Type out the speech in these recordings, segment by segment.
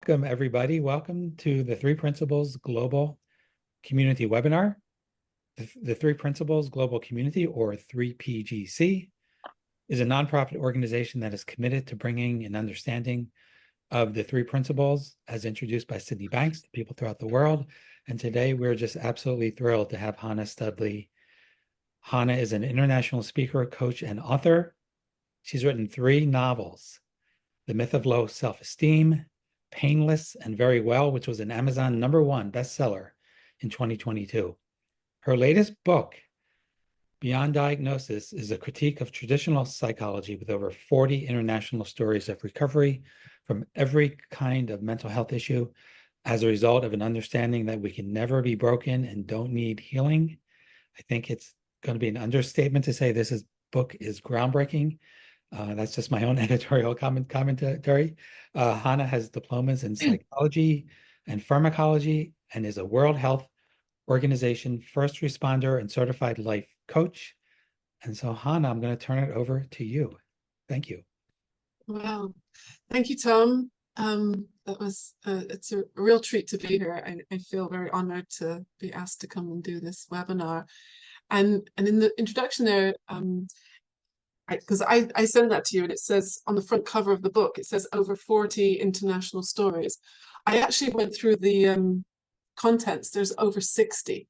Welcome, everybody. Welcome to the Three Principles Global Community webinar. The Three Principles Global Community, or 3PGC, is a nonprofit organization that is committed to bringing an understanding of the three principles as introduced by Sydney Banks to people throughout the world. And today we're just absolutely thrilled to have Hannah Studley. Hannah is an international speaker, coach, and author. She's written 3 novels: The Myth of Low Self-Esteem, Painless and Very Well, which was an Amazon #1 bestseller in 2022. Her latest book, Beyond Diagnosis, is a critique of traditional psychology with over 40 international stories of recovery from every kind of mental health issue as a result of an understanding that we can never be broken and don't need healing. I think it's going to be an understatement to say this book is groundbreaking. That's just my own editorial commentary. Hannah has diplomas in psychology and pharmacology and is a World Health Organization first responder and certified life coach. And so, Hannah, I'm going to turn it over to you. Thank you. Wow. Thank you, Tom. It's a real treat to be here. I feel very honored to be asked to come and do this webinar. And in the introduction there, because I sent that to you, and it says on the front cover of the book, it says over 40 international stories. I actually went through the contents. There's over 60.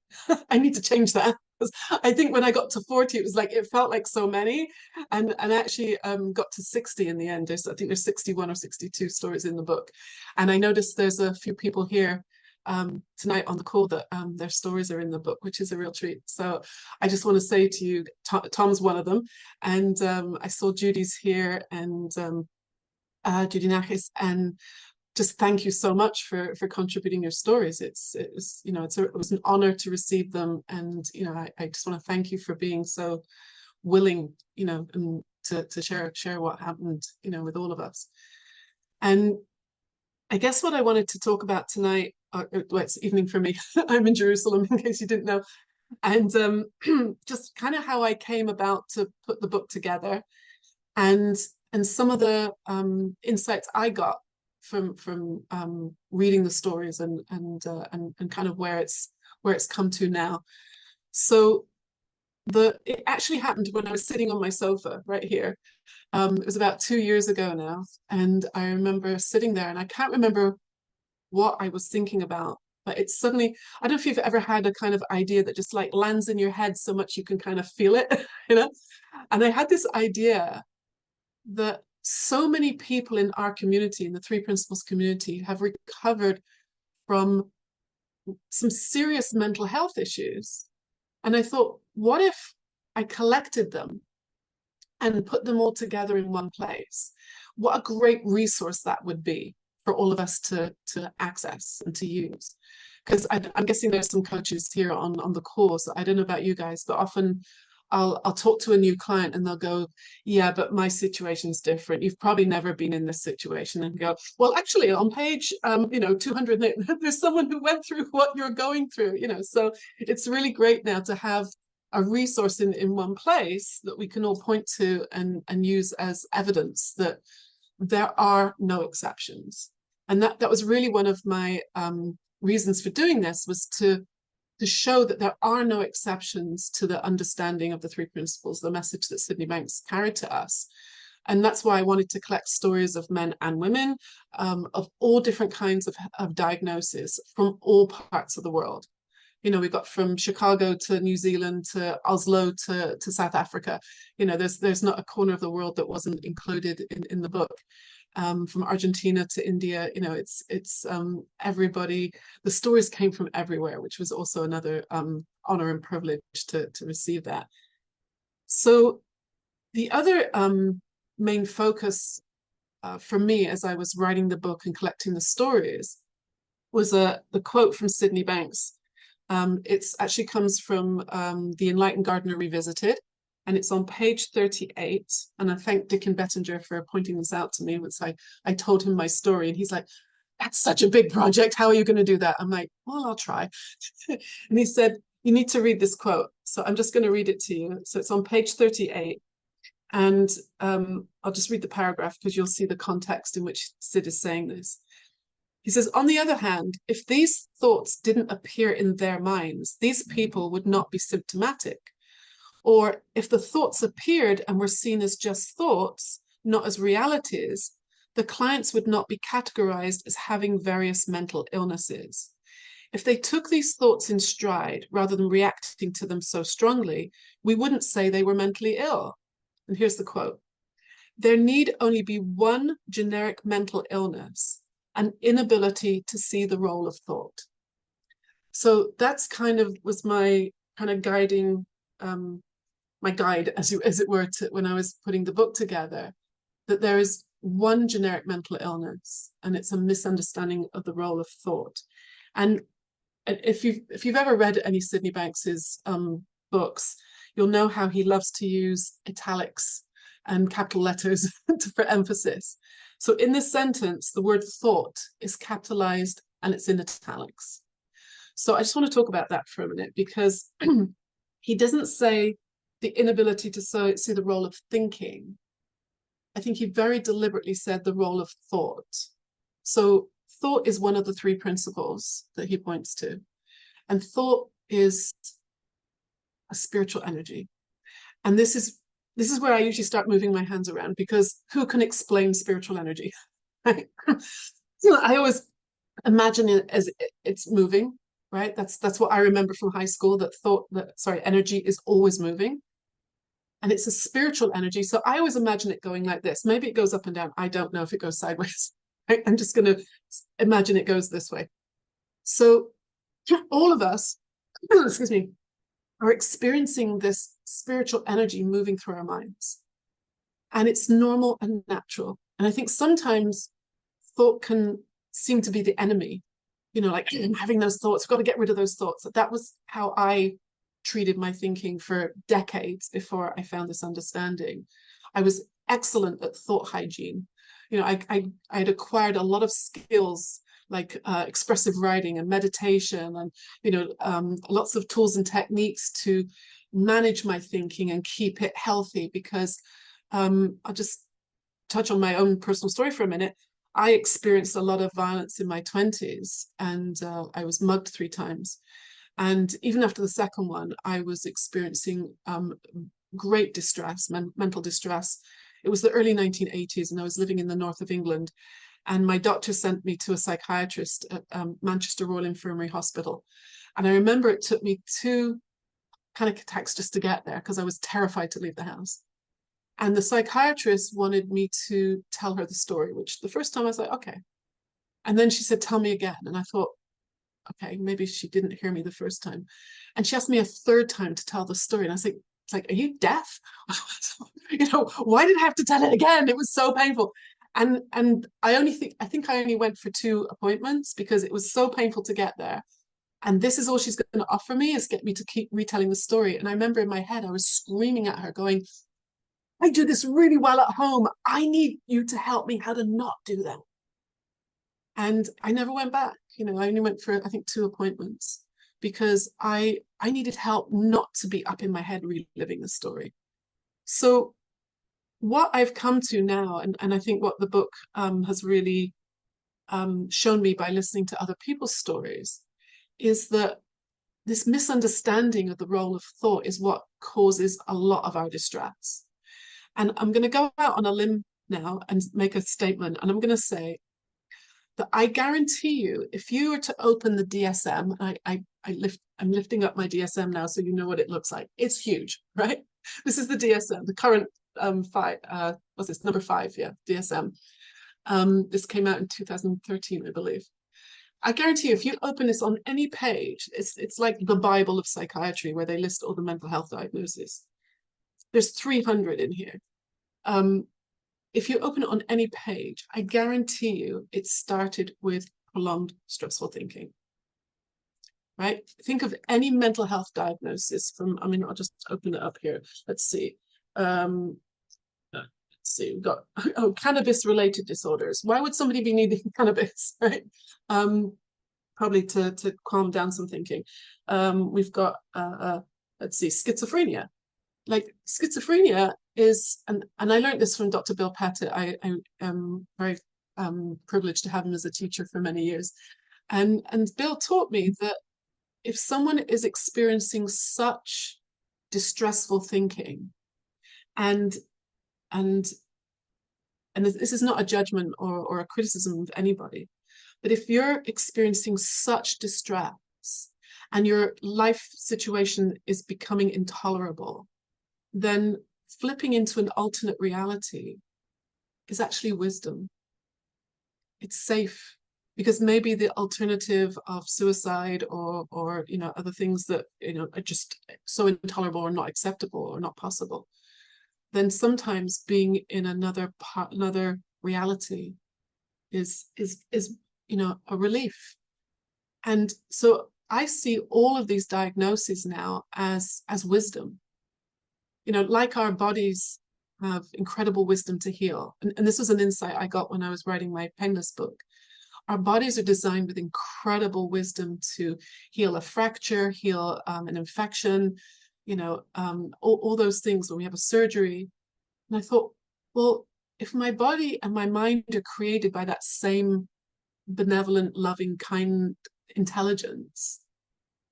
I need to change that, because I think when I got to 40, it was like, it felt like so many, and actually got to 60 in the end. I think there's 61 or 62 stories in the book. And I noticed there's a few people here tonight on the call that their stories are in the book, which is a real treat. So I just want to say to you, Tom's one of them, and I saw Judy's here, and Judy Nachis, and just thank you so much for contributing your stories. It was an honor to receive them, and I just want to thank you for being so willing, and to share what happened, with all of us. And I guess what I wanted to talk about tonight, well, it's evening for me. I'm in Jerusalem, in case you didn't know. And just kind of how I came about to put the book together, and some of the insights I got from reading the stories, and kind of where it's come to now. So it actually happened when I was sitting on my sofa right here. It was about 2 years ago now, and I remember sitting there, and I can't remember what I was thinking about, but it's suddenly, I don't know if you've ever had a kind of idea that just like lands in your head so much you can kind of feel it, And I had this idea that so many people in our community, in the Three Principles community, have recovered from some serious mental health issues. And I thought, what if I collected them and put them all together in one place? What a great resource that would be for all of us to access and to use. Because I'm guessing there's some coaches here on the course. I don't know about you guys, but often I'll talk to a new client and they'll go, yeah, but my situation's different. You've probably never been in this situation. And go, well, actually on page 200, there's someone who went through what you're going through, So it's really great now to have a resource in one place that we can all point to and use as evidence that there are no exceptions. And that was really one of my reasons for doing this, was to show that there are no exceptions to the understanding of the three principles, the message that Sydney Banks carried to us. And that's why I wanted to collect stories of men and women of all different kinds of diagnosis from all parts of the world. We got from Chicago to New Zealand to Oslo to South Africa. There's not a corner of the world that wasn't included in the book. From Argentina to India, it's everybody. The stories came from everywhere, which was also another honor and privilege to receive that. So the other main focus for me as I was writing the book and collecting the stories was the quote from Sydney Banks. It actually comes from The Enlightened Gardener Revisited, and it's on page 38. And I thank Dickon Bettinger for pointing this out to me once I told him my story. And he's like, that's such a big project. How are you going to do that? I'm like, well, I'll try. And he said, you need to read this quote. So I'm just going to read it to you. So it's on page 38. And I'll just read the paragraph because you'll see the context in which Sid is saying this. He says, on the other hand, if these thoughts didn't appear in their minds, these people would not be symptomatic. Or if the thoughts appeared and were seen as just thoughts, not as realities, the clients would not be categorized as having various mental illnesses. If they took these thoughts in stride rather than reacting to them so strongly, we wouldn't say they were mentally ill. And here's the quote: there need only be one generic mental illness, an inability to see the role of thought. So that's kind of was my kind of guiding, my guide, as it were, to when I was putting the book together, that there is one generic mental illness, and it's a misunderstanding of the role of thought. And if you've ever read any Sydney Banks's books, you'll know how he loves to use italics and capital letters for emphasis. So in this sentence, the word thought is capitalized and it's in italics. So I just want to talk about that for a minute, because he doesn't say the inability to see the role of thinking. I think he very deliberately said the role of thought. So thought is one of the three principles that he points to. And thought is a spiritual energy. And this is where I usually start moving my hands around, because who can explain spiritual energy? Right? I always imagine it as it's moving, right? That's what I remember from high school, that energy is always moving. And it's a spiritual energy. So I always imagine it going like this. Maybe it goes up and down. I don't know if it goes sideways. Right? I'm just going to imagine it goes this way. So all of us, excuse me, are experiencing this spiritual energy moving through our minds. And it's normal and natural. And I think sometimes thought can seem to be the enemy, like having those thoughts, we've got to get rid of those thoughts. That was how I treated my thinking for decades before I found this understanding. I was excellent at thought hygiene. I'd acquired a lot of skills like expressive writing and meditation, and lots of tools and techniques to manage my thinking and keep it healthy. Because I'll just touch on my own personal story for a minute. I experienced a lot of violence in my 20s, and I was mugged 3 times. And even after the second one, I was experiencing great distress, mental distress. It was the early 1980s, and I was living in the north of England. And my doctor sent me to a psychiatrist at Manchester Royal Infirmary Hospital. And I remember it took me 2 panic attacks just to get there, because I was terrified to leave the house. And the psychiatrist wanted me to tell her the story, which the first time I was like, okay. And then she said, tell me again. And I thought, okay, maybe she didn't hear me the first time. And she asked me a 3rd time to tell the story. And I was like, it's like, are you deaf? Why did I have to tell it again? It was so painful. And I think I only went for 2 appointments, because it was so painful to get there. And this is all she's going to offer me, is get me to keep retelling the story. And I remember in my head, I was screaming at her going, I do this really well at home. I need you to help me how to not do that. And I never went back. I only went for, I think, 2 appointments, because I needed help not to be up in my head reliving the story. So what I've come to now, and I think what the book has really shown me by listening to other people's stories, is that this misunderstanding of the role of thought is what causes a lot of our distress. And I'm going to go out on a limb now and make a statement. And I'm going to say that I guarantee you, if you were to open the DSM, I'm lifting up my DSM now so you know what it looks like. It's huge, right? This is the DSM, the current what's this, number 5, yeah, DSM. This came out in 2013, I believe. I guarantee you, if you open this on any page, it's like the Bible of psychiatry, where they list all the mental health diagnoses. There's 300 in here. If you open it on any page, I guarantee you it started with prolonged stressful thinking. Right? Think of any mental health diagnosis I'll just open it up here. Let's see. We've got cannabis-related disorders. Why would somebody be needing cannabis, right? Probably to calm down some thinking. We've got, let's see, schizophrenia. Like schizophrenia is, and I learned this from Dr. Bill Pettit. I am very privileged to have him as a teacher for many years. And Bill taught me that if someone is experiencing such distressful thinking, and this is not a judgment or a criticism of anybody, but if you're experiencing such distress and your life situation is becoming intolerable, then flipping into an alternate reality is actually wisdom. It's safe, because maybe the alternative of suicide or you know, other things that, you know, are just so intolerable or not acceptable or not possible, then sometimes being in another reality is you know, a relief. And so I see all of these diagnoses now as wisdom. You know, like our bodies have incredible wisdom to heal. And this was an insight I got when I was writing my Painless book. Our bodies are designed with incredible wisdom to heal a fracture, heal an infection, you know, all those things when we have a surgery. And I thought, well, if my body and my mind are created by that same benevolent, loving, kind intelligence,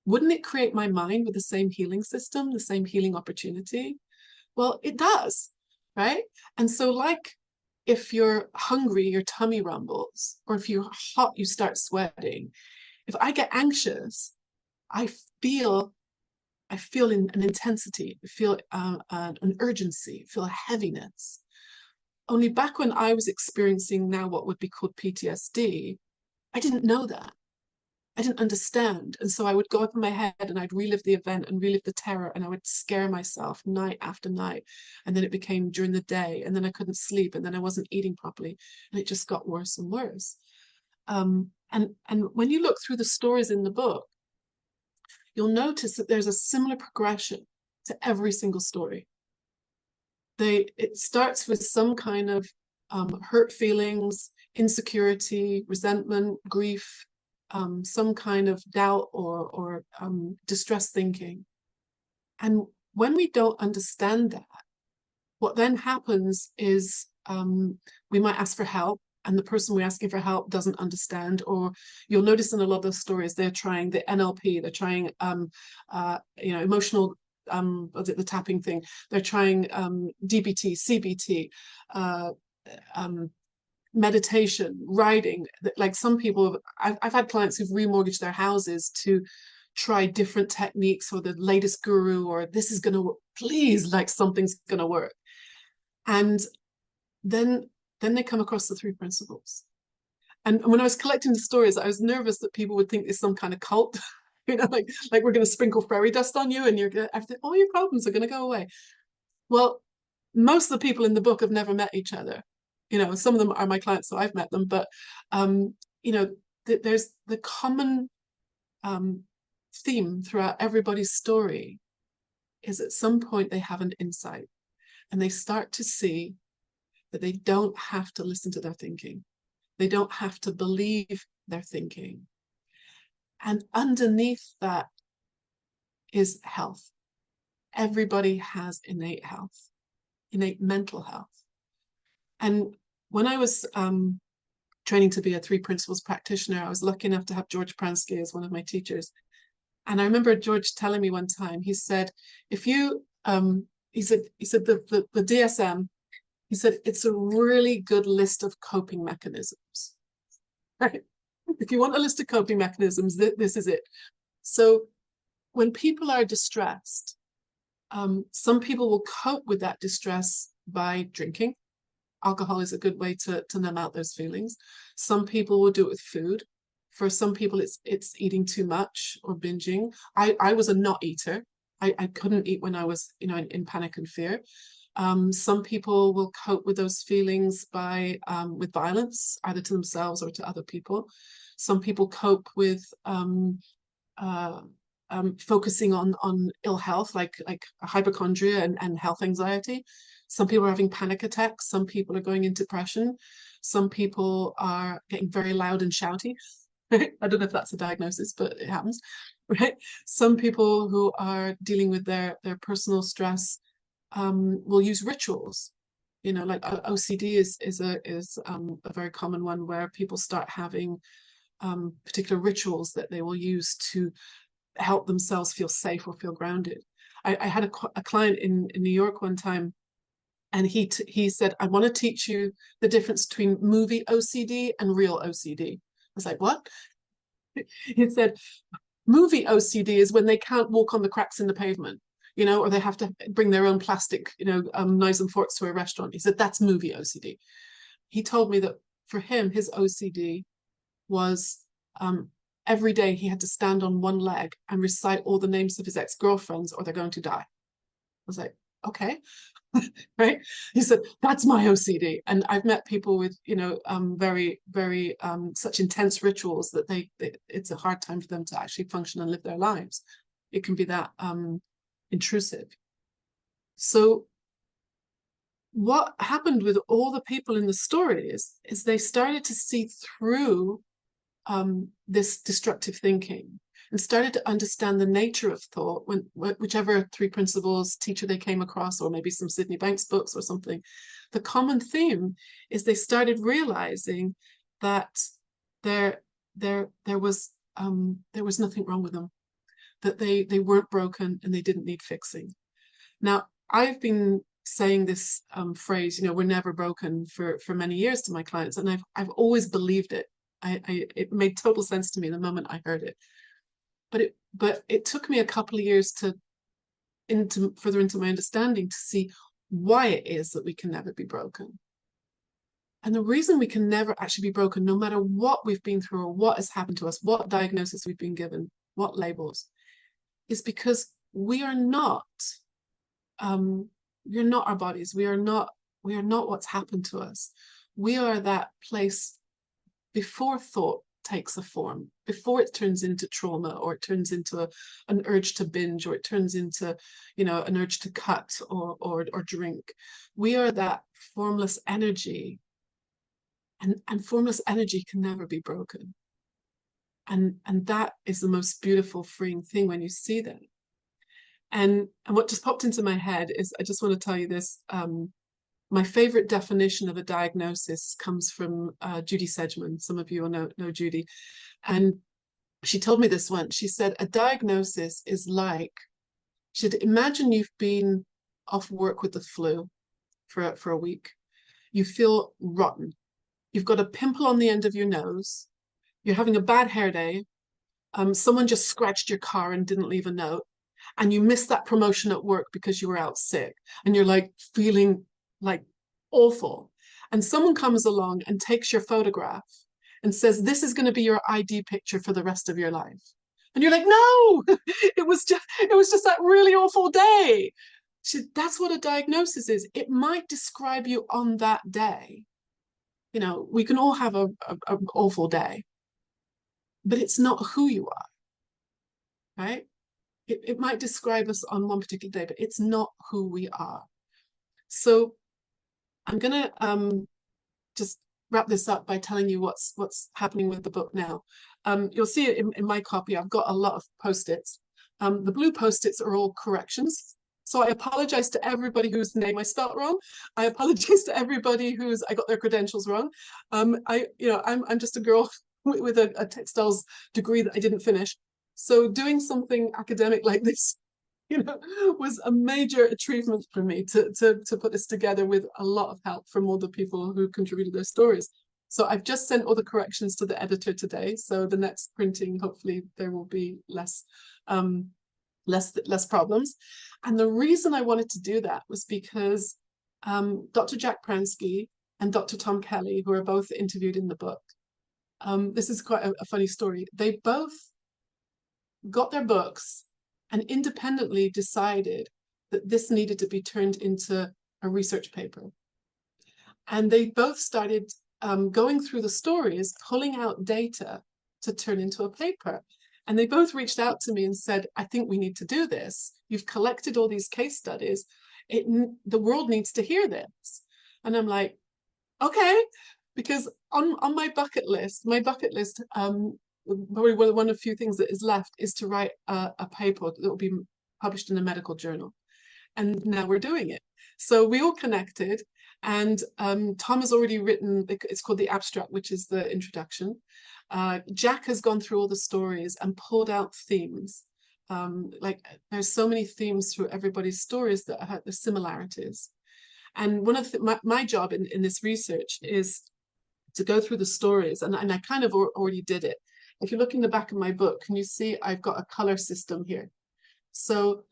wouldn't it create my mind with the same healing system, the same healing opportunity? Well, it does, right? And so, like, if you're hungry, your tummy rumbles, or if you're hot, you start sweating. If I get anxious, I feel an intensity, I feel an urgency, I feel a heaviness. Only back when I was experiencing now what would be called PTSD, I didn't know that. I didn't understand. And so I would go up in my head and I'd relive the event and relive the terror, and I would scare myself night after night. And then it became during the day, and then I couldn't sleep, and then I wasn't eating properly. And it just got worse and worse. And when you look through the stories in the book, you'll notice that there's a similar progression to every single story. It starts with some kind of hurt feelings, insecurity, resentment, grief, some kind of doubt or distressed thinking. And when we don't understand that, what then happens is we might ask for help, and the person we're asking for help doesn't understand. Or you'll notice in a lot of those stories, they're trying the NLP, they're trying you know, emotional was it the tapping thing? They're trying DBT, CBT, meditation, writing. Like some people, I've had clients who've remortgaged their houses to try different techniques, or the latest guru, or this is going to work, please, like something's going to work. And then they come across the three principles. And when I was collecting the stories, I was nervous that people would think it's some kind of cult. You know, like we're going to sprinkle fairy dust on you and you're going to, all your problems are going to go away. Well, most of the people in the book have never met each other. You know, some of them are my clients, so I've met them. But, you know, there's the common theme throughout everybody's story is at some point they have an insight, and they start to see that they don't have to listen to their thinking. They don't have to believe their thinking. And underneath that is health. Everybody has innate health, innate mental health. And when I was training to be a three principles practitioner, I was lucky enough to have George Pransky as one of my teachers. And I remember George telling me one time, he said, if you, he said the DSM, he said, it's a really good list of coping mechanisms, right? If you want a list of coping mechanisms, this is it. So when people are distressed, some people will cope with that distress by drinking. Alcohol is a good way to numb out those feelings. Some people will do it with food. For some people, it's eating too much or binging. I was a not eater. I couldn't eat when I was, you know, in panic and fear. Some people will cope with those feelings by with violence, either to themselves or to other people. Some people cope with focusing on ill health, like hypochondria and health anxiety. Some people are having panic attacks. Some people are going into depression. Some people are getting very loud and shouty. I don't know if that's a diagnosis, but it happens, right? Some people who are dealing with their personal stress will use rituals. You know, like OCD is a very common one, where people start having particular rituals that they will use to help themselves feel safe or feel grounded. I had a client in New York one time, and he said, I want to teach you the difference between movie OCD and real OCD. I was like, what? He said, movie OCD is when they can't walk on the cracks in the pavement, you know, or they have to bring their own plastic, you know, knives and forks to a restaurant. He said, that's movie OCD. He told me that for him, his OCD was every day he had to stand on one leg and recite all the names of his ex-girlfriends, or they're going to die. I was like, okay. Right. He said, that's my OCD. And I've met people with, you know, very, very such intense rituals that it's a hard time for them to actually function and live their lives. It can be that intrusive. So what happened with all the people in the story is they started to see through this destructive thinking, and started to understand the nature of thought, whichever three principles teacher they came across, or maybe some Sydney Banks books or something. The common theme is they started realizing that there was nothing wrong with them, that they weren't broken and they didn't need fixing. Now, I've been saying this phrase, you know, we're never broken, for many years to my clients, and I've always believed it. It made total sense to me the moment I heard it. But it took me a couple of years further into my understanding to see why it is that we can never be broken. And the reason we can never actually be broken, no matter what we've been through or what has happened to us, what diagnosis we've been given, what labels, is because we are not our bodies. We are not what's happened to us. We are that place before thought takes a form, before it turns into trauma, or it turns into an urge to binge, or it turns into, you know, an urge to cut or drink. We are that formless energy, and formless energy can never be broken. And that is the most beautiful, freeing thing when you see that. And what just popped into my head is, I just want to tell you this. My favorite definition of a diagnosis comes from Judy Sedgman. Some of you will know Judy. And she told me this once. She said, a diagnosis is like, should imagine you've been off work with the flu for a week. You feel rotten. You've got a pimple on the end of your nose. You're having a bad hair day. Someone just scratched your car and didn't leave a note. And you missed that promotion at work because you were out sick. And you're like feeling like awful. And someone comes along and takes your photograph and says, this is going to be your ID picture for the rest of your life. And you're like, no, it was just that really awful day. That's what a diagnosis is. It might describe you on that day. You know, we can all have an awful day, but it's not who you are, right? It might describe us on one particular day, but it's not who we are. So I'm going to just wrap this up by telling you what's happening with the book now. You'll see it in my copy. I've got a lot of Post-its. The blue Post-its are all corrections. So I apologize to everybody whose name I spelt wrong. I apologize to everybody I got their credentials wrong. I'm just a girl with a textiles degree that I didn't finish. So doing something academic like this, you know, was a major achievement for me to put this together with a lot of help from all the people who contributed their stories. So I've just sent all the corrections to the editor today. So the next printing, hopefully there will be less problems. And the reason I wanted to do that was because Dr. Jack Pransky and Dr. Tom Kelly, who are both interviewed in the book, this is quite a funny story. They both got their books and independently decided that this needed to be turned into a research paper. And they both started going through the stories, pulling out data to turn into a paper. And they both reached out to me and said, I think we need to do this. You've collected all these case studies. The world needs to hear this. And I'm like, okay, because on my bucket list, probably one of the few things that is left is to write a paper that will be published in a medical journal. And now we're doing it. So we all connected, And Tom has already written, it's called The Abstract, which is the introduction. Jack has gone through all the stories and pulled out themes. Like there's so many themes through everybody's stories that have the similarities. And one of my job in this research is to go through the stories, and I kind of already did it. If you look in the back of my book, can you see I've got a color system here? So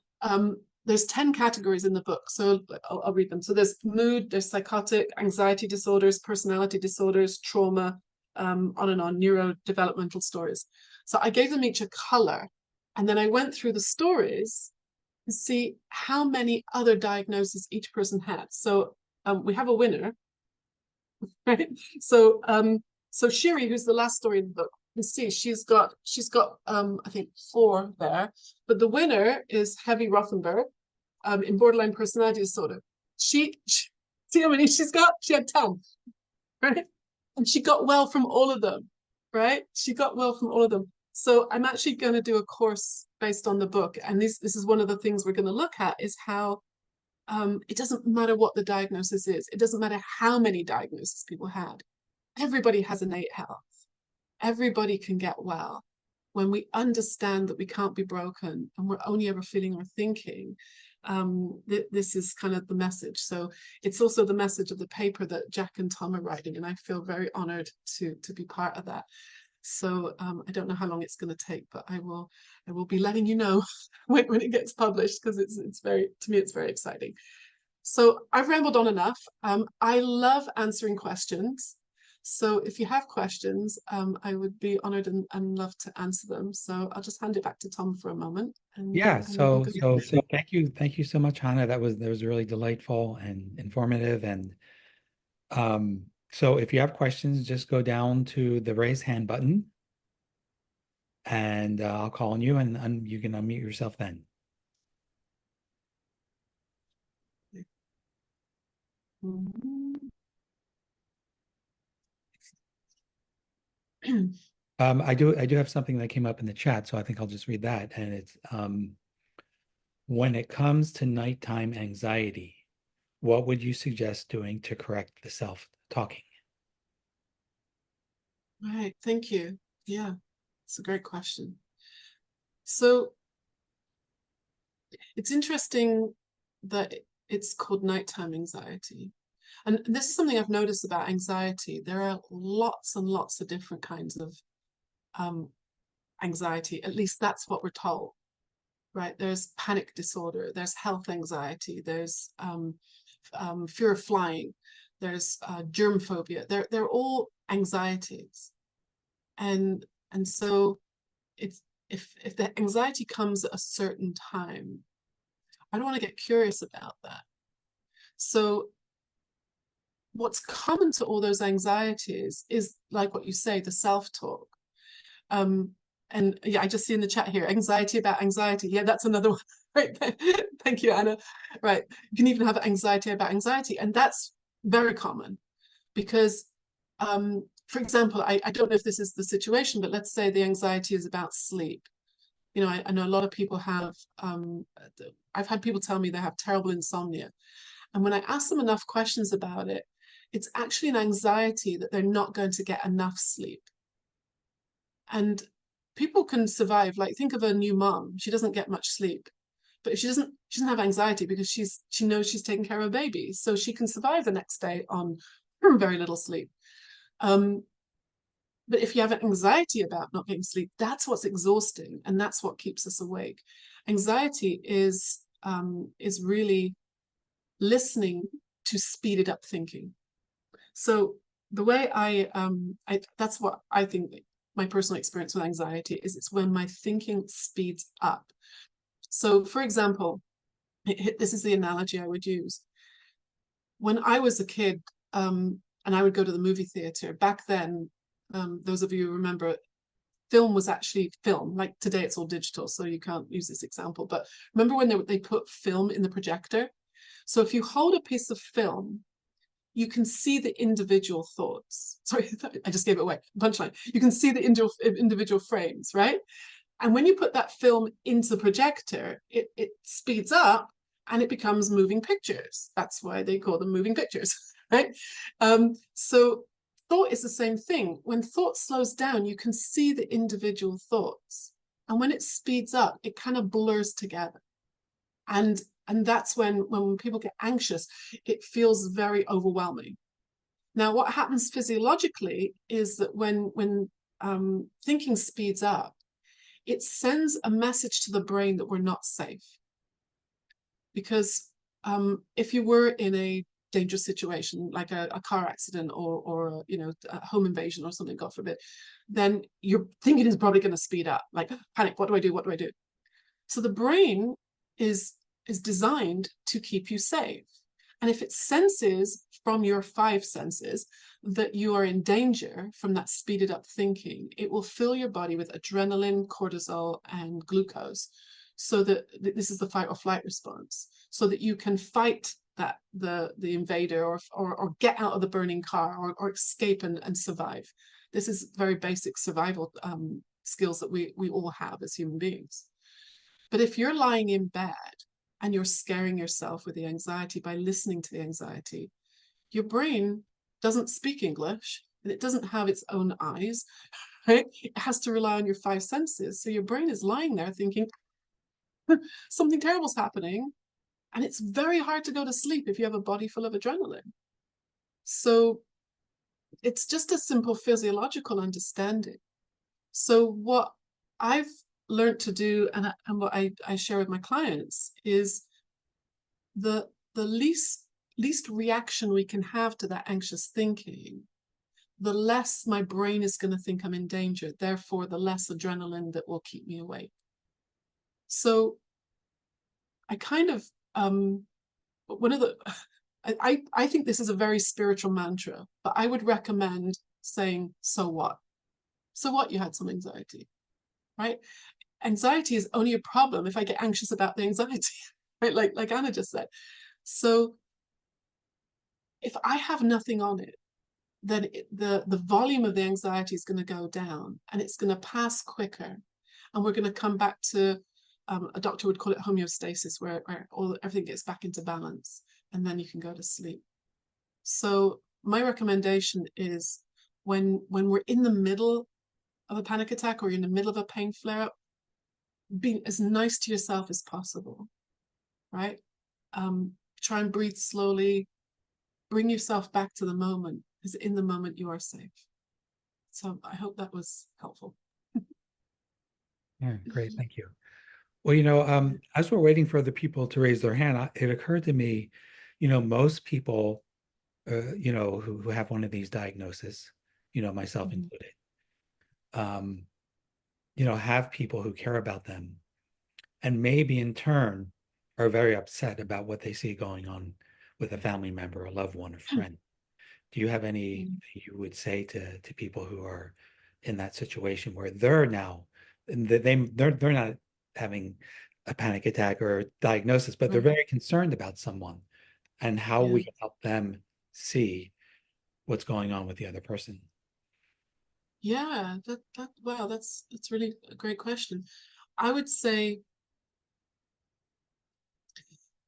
there's 10 categories in the book. So I'll read them. So there's mood, there's psychotic, anxiety disorders, personality disorders, trauma, on and on, neurodevelopmental stories. So I gave them each a color. And then I went through the stories to see how many other diagnoses each person had. So we have a winner, right? So so Shiri, who's the last story in the book, you see she's got I think 4 there, but the winner is Heavy Rothenberg in borderline personality disorder. She see how many she's got? She had 10, right? And she got well from all of them, right? She got well from all of them. So I'm actually going to do a course based on the book, and this is one of the things we're going to look at is how it doesn't matter what the diagnosis is. It doesn't matter how many diagnoses people had. Everybody has innate health. Everybody can get well. When we understand that we can't be broken and we're only ever feeling or thinking, this is kind of the message. So it's also the message of the paper that Jack and Tom are writing, and I feel very honored to be part of that. So I don't know how long it's going to take, but I will be letting you know when it gets published, because it's very, to me, it's very exciting. So I've rambled on enough. I love answering questions. So if you have questions, I would be honored and love to answer them. So I'll just hand it back to Tom for a moment. Yeah, and we'll so go. thank you so much, Hannah. That was really delightful and informative. And so if you have questions, just go down to the raise hand button, and I'll call on you, and you can unmute yourself then. I do have something that came up in the chat, so I think I'll just read that. And it's when it comes to nighttime anxiety, what would you suggest doing to correct the self-talking? Right, thank you. Yeah, it's a great question. So it's interesting that it's called nighttime anxiety. And this is something I've noticed about anxiety. There are lots and lots of different kinds of anxiety. At least that's what we're told, right? There's panic disorder, there's health anxiety, there's fear of flying, there's germ phobia. They're all anxieties. And so it's if the anxiety comes at a certain time, I don't want to get curious about that. So what's common to all those anxieties is, like what you say, the self-talk. And yeah, I just see in the chat here, anxiety about anxiety. Yeah, that's another one. Right. Thank you, Anna. Right. You can even have anxiety about anxiety. And that's very common because, for example, I don't know if this is the situation, but let's say the anxiety is about sleep. You know, I know a lot of people have, I've had people tell me they have terrible insomnia. And when I ask them enough questions about it, it's actually an anxiety that they're not going to get enough sleep. And people can survive. Like, think of a new mom. She doesn't get much sleep, but if she doesn't have anxiety because she knows she's taking care of a baby, so she can survive the next day on very little sleep. But if you have anxiety about not getting sleep, that's what's exhausting, and that's what keeps us awake. Anxiety is really listening to speeded up thinking. So the way I that's what I think my personal experience with anxiety is. It's when my thinking speeds up. So for example, this is the analogy I would use. When I was a kid, and I would go to the movie theater, back then, those of you who remember, film was actually film. Like today it's all digital, so you can't use this example. But remember when they put film in the projector? So if you hold a piece of film, you can see the individual thoughts. Sorry, I just gave it away. Punchline. You can see the individual frames, right? And when you put that film into the projector, it speeds up and it becomes moving pictures. That's why they call them moving pictures, right? So thought is the same thing. When thought slows down, you can see the individual thoughts. And when it speeds up, it kind of blurs together. And that's when people get anxious, it feels very overwhelming. Now, what happens physiologically is that when thinking speeds up, it sends a message to the brain that we're not safe. Because if you were in a dangerous situation, like a car accident or a home invasion or something, God forbid, then your thinking is probably going to speed up. Like panic, what do I do? What do I do? So the brain is designed to keep you safe. And if it senses from your 5 senses that you are in danger from that speeded up thinking, it will fill your body with adrenaline, cortisol, and glucose. So that this is the fight or flight response, so that you can fight that the invader or get out of the burning car or escape and survive. This is very basic survival skills that we all have as human beings. But if you're lying in bed and you're scaring yourself with the anxiety by listening to the anxiety, your brain doesn't speak English and it doesn't have its own eyes, right? It has to rely on your 5 senses. So your brain is lying there thinking, something terrible's happening. And it's very hard to go to sleep if you have a body full of adrenaline. So it's just a simple physiological understanding. So what I've learned to do and what I share with my clients is the least reaction we can have to that anxious thinking, the less my brain is going to think I'm in danger, therefore the less adrenaline that will keep me awake. So I kind of one of the I think this is a very spiritual mantra, but I would recommend saying, so what? So what you had some anxiety, right? Anxiety is only a problem if I get anxious about the anxiety, right? Like Anna just said. So if I have nothing on it, then the volume of the anxiety is going to go down and it's going to pass quicker. And we're going to come back to, a doctor would call it homeostasis, where everything gets back into balance and then you can go to sleep. So my recommendation is when we're in the middle of a panic attack or you're in the middle of a pain flare-up, be as nice to yourself as possible, right? Try and breathe slowly, bring yourself back to the moment, because in the moment you are safe. So I hope that was helpful. Yeah, great. Thank you. Well, as we're waiting for other people to raise their hand, it occurred to me, most people, who have one of these diagnoses, myself included, have people who care about them and maybe in turn are very upset about what they see going on with a family member, a loved one, a friend. Do you have any you would say to people who are in that situation where they're now they're not having a panic attack or a diagnosis, but they're very concerned about someone and how we can help them see what's going on with the other person? Yeah, wow, that's really a great question. I would say,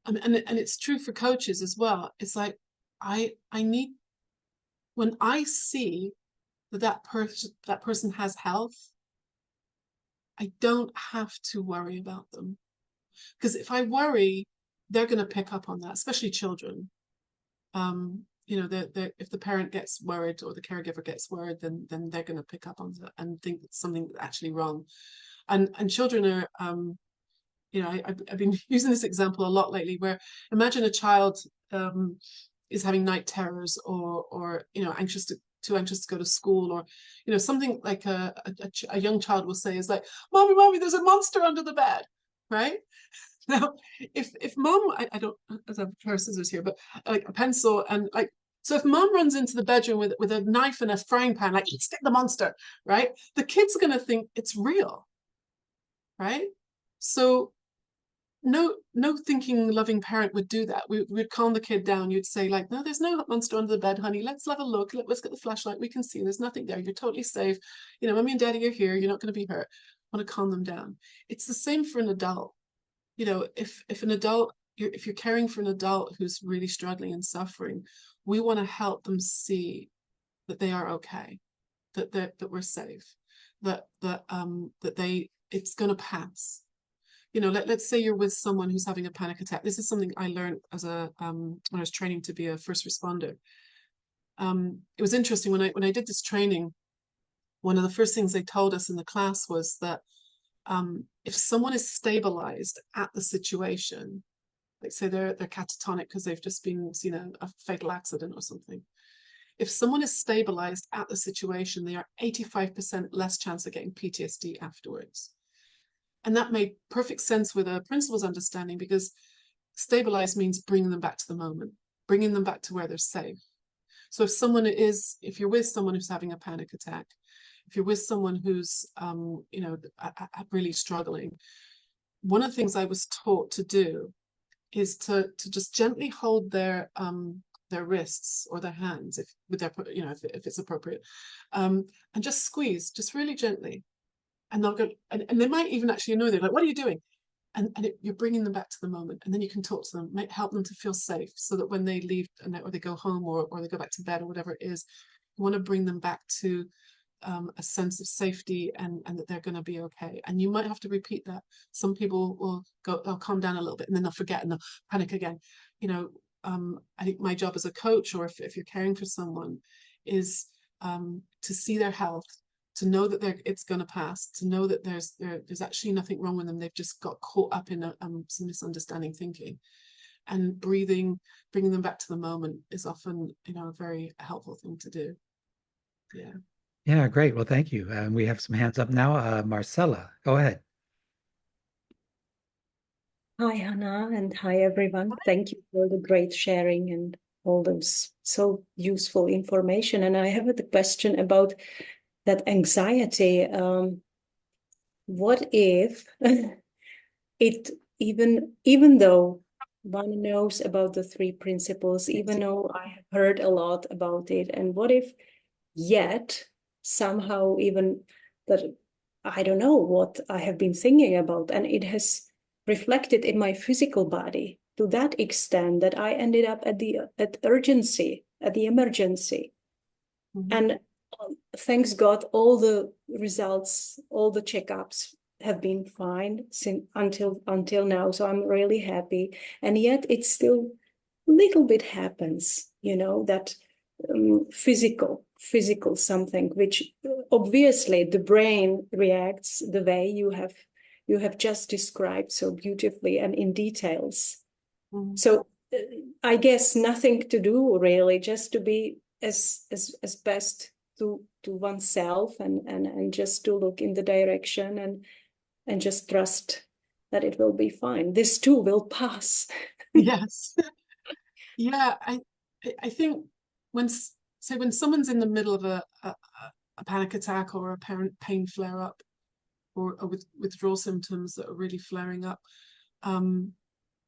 and it's true for coaches as well. It's like I need, when I see that person has health, I don't have to worry about them. Because if I worry, they're going to pick up on that, especially children. If the parent gets worried or the caregiver gets worried, then they're going to pick up on that and think that something's actually wrong. And children are, I've been using this example a lot lately, where imagine a child is having night terrors or too anxious to go to school, or something like a young child will say is like, mommy, there's a monster under the bed, right? Now, if mom, I don't have a pair of scissors here, but like a pencil and like, so if mom runs into the bedroom with a knife and a frying pan, like, stick the monster, right? The kid's going to think it's real, right? So no thinking, loving parent would do that. We'd calm the kid down. You'd say like, no, there's no monster under the bed, honey. Let's have a look. Let's get the flashlight. We can see there's nothing there. You're totally safe. Mommy and daddy are here. You're not going to be hurt. I want to calm them down. It's the same for an adult. If an adult, if you're caring for an adult who's really struggling and suffering, we want to help them see that they are okay, that we're safe, that it's going to pass. You know, let's say you're with someone who's having a panic attack. This is something I learned as when I was training to be a first responder. It was interesting when I did this training. One of the first things they told us in the class was that if someone is stabilized at the situation, like say they're catatonic because they've just been, you know, a fatal accident or something. If someone is stabilized at the situation, they are 85% less chance of getting PTSD afterwards. And that made perfect sense with a principles understanding, because stabilized means bringing them back to the moment, bringing them back to where they're safe. So if you're with someone who's having a panic attack, if you're with someone who's, you know, really struggling, one of the things I was taught to do is to just gently hold their wrists or their hands, if it's appropriate, and just squeeze, just really gently, and they'll go, and they might even actually know, they're like, "What are you doing?" And you're bringing them back to the moment, and then you can talk to them, help them to feel safe, so that when they leave or they go home or they go back to bed or whatever it is, you want to bring them back to a sense of safety and that they're going to be okay. And you might have to repeat that. Some people will go, they'll calm down a little bit and then they'll forget and they'll panic again. You know, I think my job as a coach, or if you're caring for someone, is to see their health, to know that it's going to pass, to know that there's actually nothing wrong with them. They've just got caught up in some misunderstanding thinking. And breathing, bringing them back to the moment is often, you know, a very helpful thing to do. Yeah. Yeah, great. Well, thank you. We have some hands up now. Marcella, go ahead. Hi, Hannah, and hi, everyone. Thank you for the great sharing and all those so useful information. And I have a question about that anxiety. What if even though one knows about the three principles, even though I have heard a lot about it, and what if yet somehow even that I don't know what I have been thinking about, and it has reflected in my physical body to that extent that I ended up at the emergency. Mm-hmm. And thanks God, all the results, all the checkups have been fine until now. So I'm really happy. And yet it's still a little bit happens, you know, that physical something, which obviously the brain reacts the way you have just described so beautifully and in details. Mm-hmm. So I guess nothing to do really, just to be as best to oneself and just to look in the direction and just trust that it will be fine. This too will pass. Yes. Yeah, I think when someone's in the middle of a panic attack or a pain flare up, or withdrawal symptoms that are really flaring up,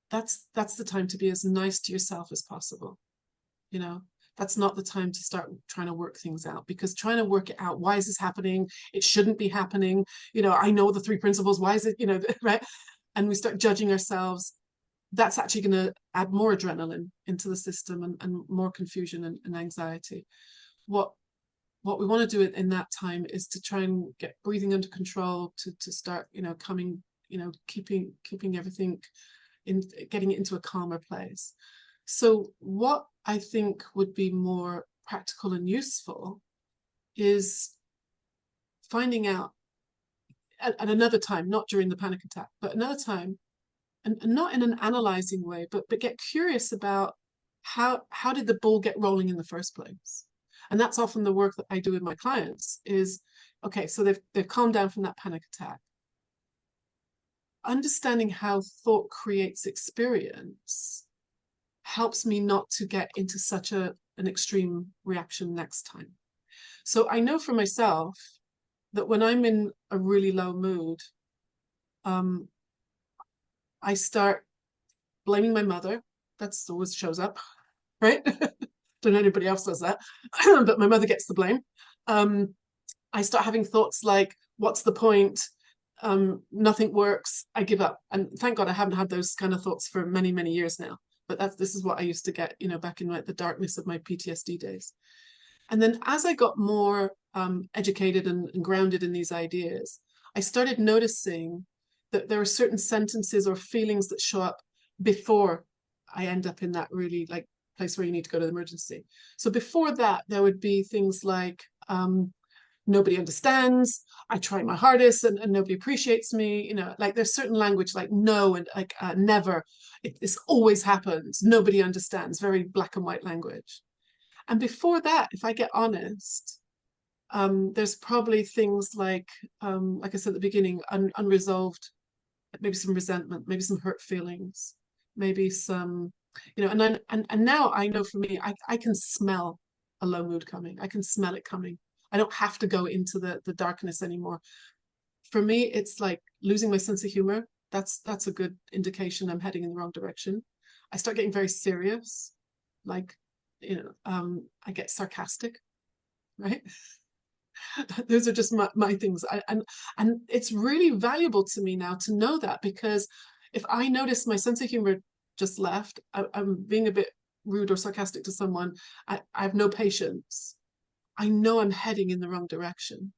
that's the time to be as nice to yourself as possible. You know, that's not the time to start trying to work things out, because trying to work it out, why is this happening? It shouldn't be happening. You know, I know the three principles. Why is it, you know, right? And we start judging ourselves. That's actually going to add more adrenaline into the system and more confusion and anxiety. What we want to do in that time is to try and get breathing under control, to start, you know, coming, you know, keeping everything getting it into a calmer place. So what I think would be more practical and useful is finding out at another time, not during the panic attack, but another time, and not in an analyzing way, but get curious about how did the ball get rolling in the first place. And that's often the work that I do with my clients is, okay, so they've calmed down from that panic attack. Understanding how thought creates experience helps me not to get into such an extreme reaction next time. So I know for myself that when I'm in a really low mood, I start blaming my mother. That's always shows up, right? Don't know anybody else does that, but my mother gets the blame. I start having thoughts like, what's the point? Nothing works. I give up. And thank God I haven't had those kind of thoughts for many, many years now. but this is what I used to get, you know, back in like the darkness of my PTSD days. And then as I got more educated and grounded in these ideas, I started noticing that there are certain sentences or feelings that show up before I end up in that really like place where you need to go to the emergency. So before that, there would be things like, nobody understands, I try my hardest and nobody appreciates me, you know, like there's certain language like no and like never, this always happens, nobody understands, very black and white language. And before that, if I get honest, there's probably things like I said at the beginning, unresolved, maybe some resentment, maybe some hurt feelings, maybe some, you know, and now I know for me, I can smell a low mood coming. I can smell it coming. I don't have to go into the darkness anymore. For me, it's like losing my sense of humor. That's a good indication I'm heading in the wrong direction. I start getting very serious, like, you know, I get sarcastic, right? Those are just my things. And it's really valuable to me now to know that, because if I notice my sense of humor just left, I'm being a bit rude or sarcastic to someone, I have no patience. I know I'm heading in the wrong direction.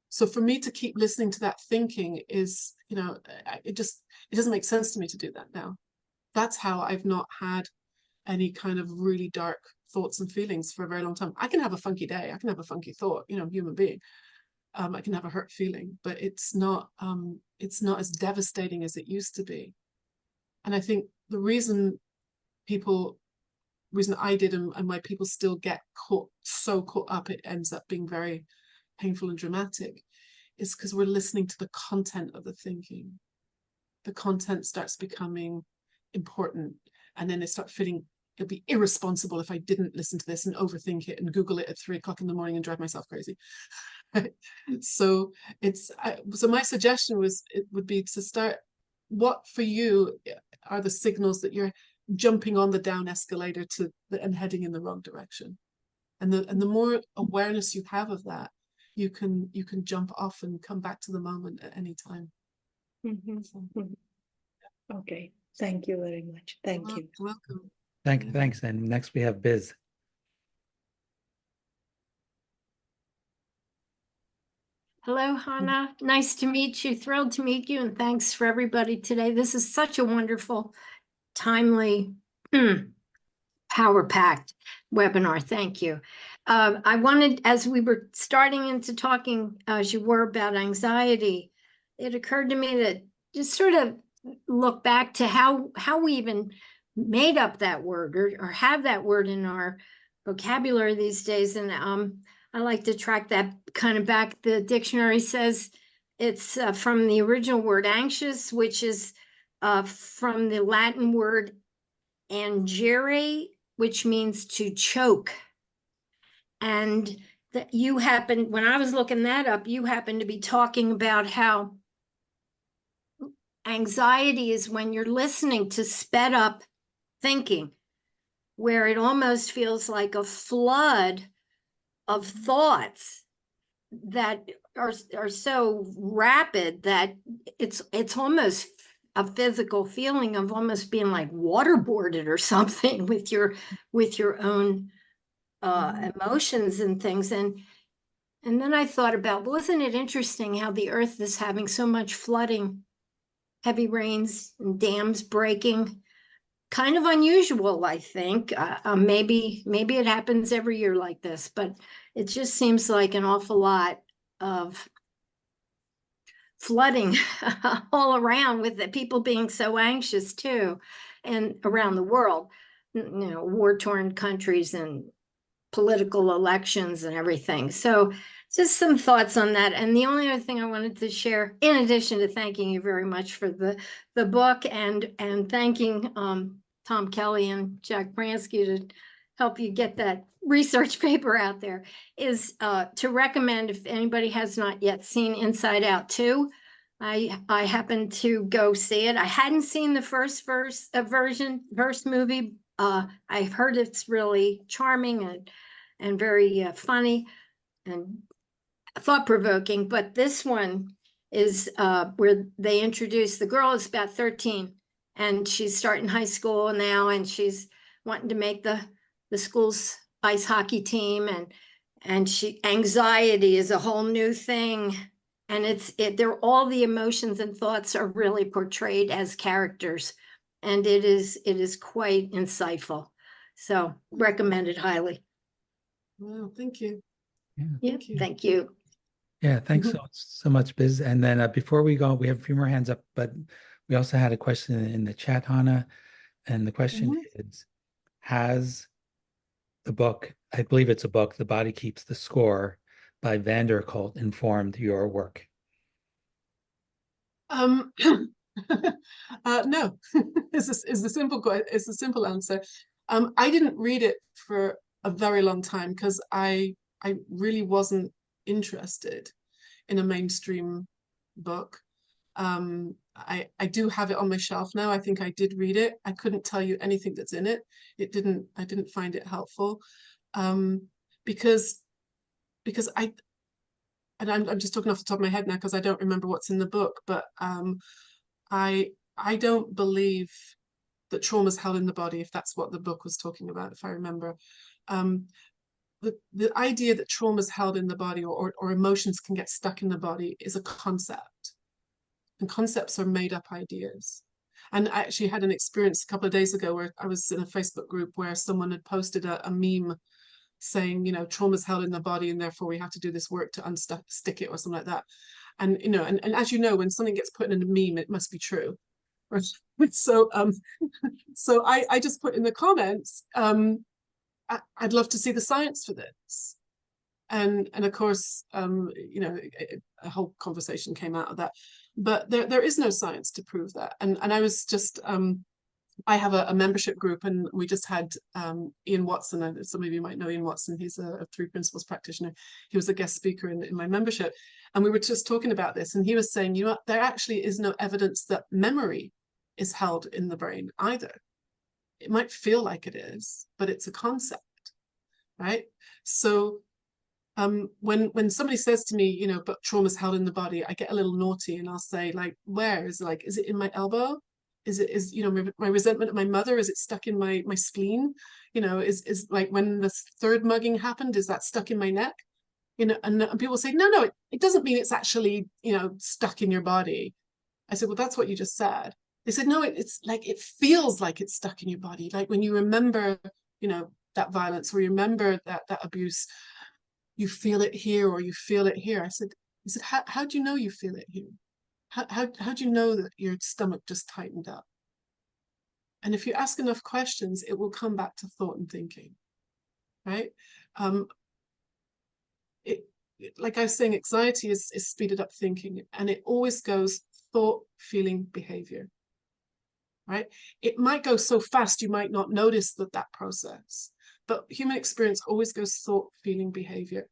So for me to keep listening to that thinking is, you know, it doesn't make sense to me to do that now. That's how I've not had any kind of really dark thoughts and feelings for a very long time. I can have a funky day, I can have a funky thought, you know, human being. I can have a hurt feeling, but it's not as devastating as it used to be. And I think the reason I did and why people still get so caught up, it ends up being very painful and dramatic, is because we're listening to the content of the thinking. The content starts becoming important, and then they start feeling it'd be irresponsible if I didn't listen to this and overthink it and Google it at 3 o'clock in the morning and drive myself crazy. So so my suggestion would be to start, what for you are the signals that you're jumping on the down escalator and heading in the wrong direction? And the more awareness you have of that, you can jump off and come back to the moment at any time. So, Okay, thank you very much. Thank you. Welcome. Thanks. And next we have Biz. Hello, Hannah. Nice to meet you. Thrilled to meet you. And thanks for everybody today. This is such a wonderful, timely, power-packed webinar. Thank you. I wanted, as we were starting into talking, as you were, about anxiety, it occurred to me that just sort of look back to how we even made up that word or have that word in our vocabulary these days. And I like to track that kind of back. The dictionary says it's from the original word anxious, which is from the Latin word angere, which means to choke. And that when I was looking that up, you happened to be talking about how anxiety is when you're listening to sped up thinking, where it almost feels like a flood of thoughts that are so rapid that it's almost a physical feeling of almost being like waterboarded or something with your own emotions and things. And then I thought about, wasn't it interesting how the earth is having so much flooding, heavy rains and dams breaking? Kind of unusual, I think. Maybe it happens every year like this, but it just seems like an awful lot of flooding all around, with the people being so anxious too, and around the world, you know, war-torn countries and political elections and everything. So just some thoughts on that. And the only other thing I wanted to share, in addition to thanking you very much for the book and thanking Tom Kelly and Jack Bransky to help you get that research paper out there, is to recommend, if anybody has not yet seen Inside Out 2. I happened to go see it. I hadn't seen the first movie. I've heard it's really charming and very funny and thought-provoking, but this one is where they introduce, the girl is about 13, and she's starting high school now, and she's wanting to make the school's ice hockey team, and anxiety is a whole new thing. And they're all the emotions and thoughts are really portrayed as characters. And it is quite insightful. So recommend it highly. Wow, thank you. Yeah, thank you. Yeah, thanks so much, Biz. And then before we go, we have a few more hands up, but we also had a question in the chat, Hannah. And the question is, has the book, I believe it's a book, The Body Keeps the Score by van der Kolk, informed your work? No, is the simple answer. I didn't read it for a very long time because I really wasn't interested in a mainstream book. I do have it on my shelf now. I think I did read it. I couldn't tell you anything that's in it. I didn't find it helpful. Because I'm just talking off the top of my head now because I don't remember what's in the book, but I don't believe that trauma is held in the body, if that's what the book was talking about, if I remember. The idea that trauma is held in the body or emotions can get stuck in the body is a concept. And concepts are made up ideas. And I actually had an experience a couple of days ago where I was in a Facebook group where someone had posted a meme saying, you know, trauma is held in the body and therefore we have to do this work to unstick it or something like that. And, you know, and as you know, when something gets put in a meme, it must be true. So, so I just put in the comments, I'd love to see the science for this. And of course, you know, a whole conversation came out of that. But there is no science to prove that. And I was just, I have a membership group, and we just had Ian Watson, and some of you might know Ian Watson. He's a Three Principles practitioner. He was a guest speaker in my membership. And we were just talking about this, and he was saying, you know, there actually is no evidence that memory is held in the brain either. It might feel like it is, but it's a concept, right? So when somebody says to me, you know, but trauma's held in the body, I get a little naughty and I'll say, like, where? Is it in my elbow? Is you know, my resentment of my mother, is it stuck in my spleen? You know, is like when the third mugging happened, is that stuck in my neck? You know, and people say, no, it doesn't mean it's actually, you know, stuck in your body. I said, well, that's what you just said. They said, no, it's like, it feels like it's stuck in your body. Like when you remember, you know, that violence, or you remember that abuse, you feel it here or you feel it here. I said, how do you know you feel it here? How do you know that your stomach just tightened up? And if you ask enough questions, it will come back to thought and thinking, right? Like I was saying, anxiety is speeded up thinking, and it always goes thought, feeling, behavior, right? It might go so fast you might not notice that process, but human experience always goes thought, feeling, behavior.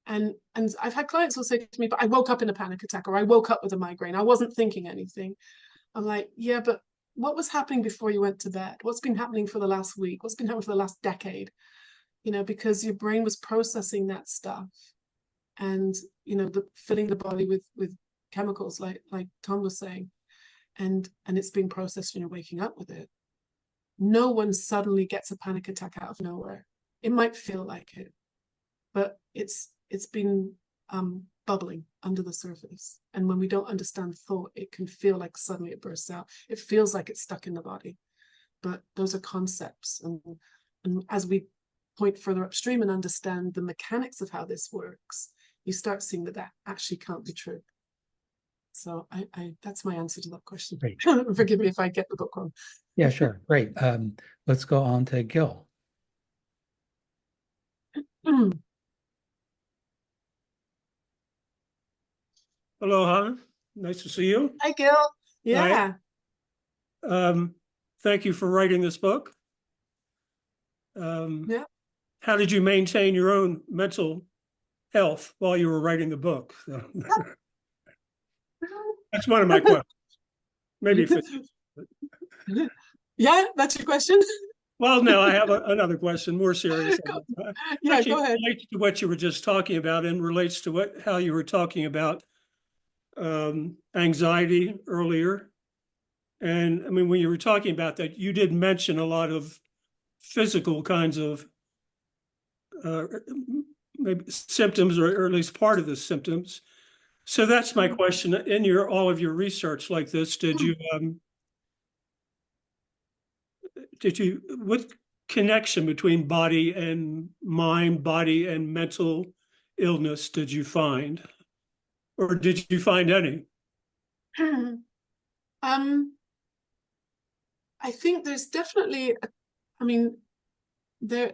And I've had clients will say to me, but I woke up in a panic attack, or I woke up with a migraine. I wasn't thinking anything. I'm like, yeah, but what was happening before you went to bed? What's been happening for the last week? What's been happening for the last decade? You know, because your brain was processing that stuff, and, you know, filling the body with chemicals, like Tom was saying, and it's being processed and you're waking up with it. No one suddenly gets a panic attack out of nowhere. It might feel like it, but it's been bubbling under the surface. And when we don't understand thought, it can feel like suddenly it bursts out. It feels like it's stuck in the body. But those are concepts. And as we point further upstream and understand the mechanics of how this works, you start seeing that actually can't be true. So that's my answer to that question. Great. Forgive me if I get the book wrong. Yeah, sure. Great. Let's go on to Gil. Hello, Hannah. Nice to see you. Hi, Gil. Yeah. Hi. Thank you for writing this book. Yeah. How did you maintain your own mental health while you were writing the book? That's one of my questions. Maybe. Yeah, that's your question. Well, no, I have another question, more serious. Yeah, actually, go ahead. relates to what you were just talking about, and relates to how you were talking about anxiety earlier, And I mean, when you were talking about that, you did mention a lot of physical kinds of maybe symptoms, or at least part of the symptoms. So that's my question. In all of your research like this, did you what connection between body and mind, body and mental illness did you find? Or did you find any? I think there's definitely, I mean, I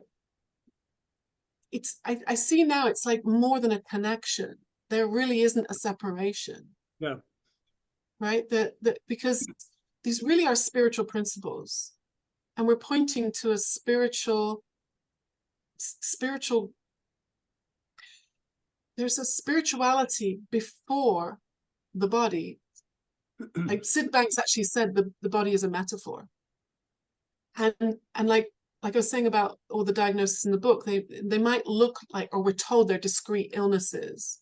see now it's like more than a connection. There really isn't a separation. Yeah. Right? Because these really are spiritual principles. And we're pointing to a spiritual, there's a spirituality before the body. Like Sid Banks actually said the body is a metaphor. And like I was saying about all the diagnoses in the book, they might look like, or we're told they're discrete illnesses,